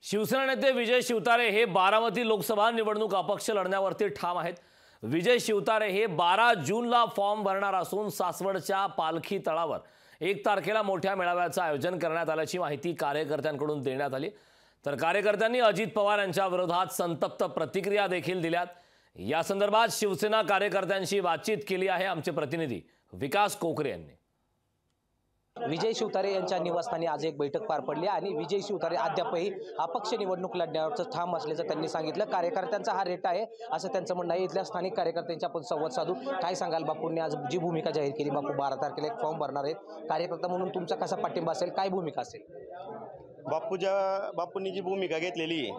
शिवसेना नेते विजय शिवतारे हे बारामती लोकसभा निवडणूक अपक्ष लढण्यावरती ठाम आहेत। विजय शिवतारे हे 12 जूनला फॉर्म भरणार असून सासवडच्या पालखी तळावर 1 तारखेला मोठ्या मेळाव्याचं आयोजन करण्यात आल्याची माहिती कार्यकर्त्यांकडून देण्यात आली। तर कार्यकर्त्यांनी अजित पवार यांच्या विरोधात संतप्त प्रतिक्रिया देखील दिल्यात। या संदर्भात शिवसेना कार्यकर्त्यांशी बातचीत केली आहे आमचे प्रतिनिधी विकास कोकरे यांनी। विजय शिवतारे यांच्या निवासस्थानी आज एक बैठक पार पडली आणि विजय शिवतारे अद्यापही अपक्ष निवडणूक लढण्यावर ठाम असल्याचं त्यांनी सांगितलं। कार्यकर्त्यांचा हा रेट आहे असं त्यांचं म्हणणं आहे। इथल्या स्थानिक कार्यकर्त्यांच्या आपण संवाद साधू। काय सांगाल, बापूंनी आज जी भूमिका जाहीर केली, बापू 12 तारखेला एक फॉर्म भरणार आहेत, कार्यकर्ता म्हणून तुमचा कसा पाठिंबा असेल, काय भूमिका असेल? बापूंनी जी भूमिका घेतलेली,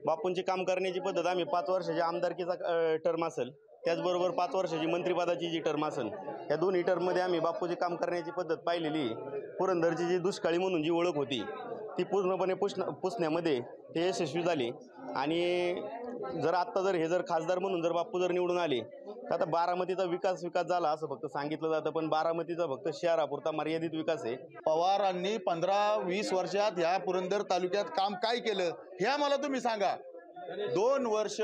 बापूंची काम करण्याची पद्धत, आम्ही 5 वर्षाच्या आमदारकीचा टर्म असेल, त्याचबरोबर 5 वर्षाची मंत्रिपदाची जी टर्म असेल, या दोन्ही टर्ममध्ये आम्ही बापूची काम करण्याची पद्धत पाहिलेली। पुरंदरची जी दुष्काळी म्हणून जी ओळख होती ती पूर्णपणे पुसण्यामध्ये ते यशस्वी झाले। आणि जर हे खासदार म्हणून जर बापू जर निवडून आले तर आता बारामतीचा विकास झाला असं फक्त सांगितलं जातं, पण बारामतीचा फक्त शहरापुरता मर्यादित विकास आहे। पवारांनी 15-20 वर्षात ह्या पुरंदर तालुक्यात काम काय केलं हे आम्हाला तुम्ही सांगा। 2 वर्ष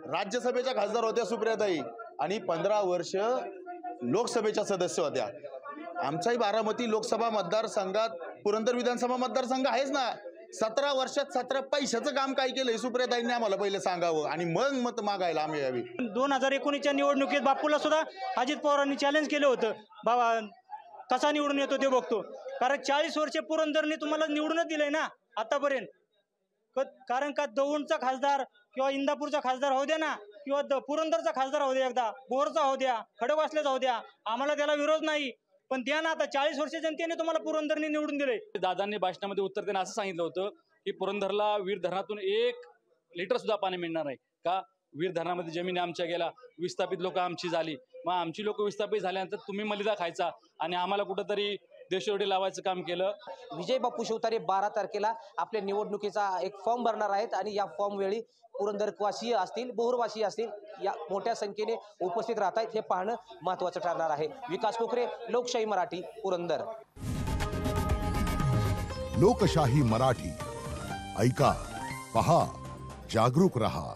राज्यसभेच्या खासदार होत्या सुप्रियाताई आणि 15 वर्ष लोकसभेच्या सदस्य होत्या। आमचाही बारामती लोकसभा मतदारसंघात पुरंदर विधानसभा मतदारसंघ आहेच ना। 17 वर्षात 17 पैशाचं काम काय केलंय सुप्रियाताईंनी आम्हाला पहिले सांगावं आणि मग मत मागायला आम्ही यावी। 2019च्या निवडणुकीत बापूला सुद्धा अजित पवारांनी चॅलेंज केलं होतं, बाबा कसा निवडून येतो ते बघतो, कारण 40 वर्षे पुरंदरने तुम्हाला निवडूनच दिलंय ना आतापर्यंत। कारण का दौंडचा खासदार किंवा इंदापूरचा खासदार होऊ द्या ना, किंवा पुरंदरचा खासदार होऊ द्या, एकदा बोरचा होऊ द्या, खडकवासल्याचा होऊ द्या, आम्हाला त्याला विरोध नाही, पण द्या ना। आता 40 वर्ष जनतेने तुम्हाला पुरंदरने निवडून दिले। दादांनी भाषणामध्ये उत्तर देताना असं सांगितलं होतं की पुरंदरला वीर धरणातून 1 लिटर सुद्धा पाणी मिळणार नाही का। वीर धरणामध्ये जमिनी आमच्या गेला, विस्थापित लोक आमची झाली, मग आमची लोक विस्थापित झाल्यानंतर तुम्ही मलिदा खायचा आणि आम्हाला कुठंतरी देशोडी लावायचं काम केलं। विजय बापू शिवतारे 12 तारखेला आपल्या निवडणुकीचा एक फॉर्म भरणार आहेत आणि या फॉर्म वेळी पुरंदरवासीय असतील, बोहरवासीय असतील, या मोठ्या संख्येने उपस्थित राहत आहेत, हे पाहणं महत्त्वाचं ठरणार आहे। विकास कोकरे, लोकशाही मराठी, पुरंदर। लोकशाही मराठी ऐका, पहा, जागरूक रहा।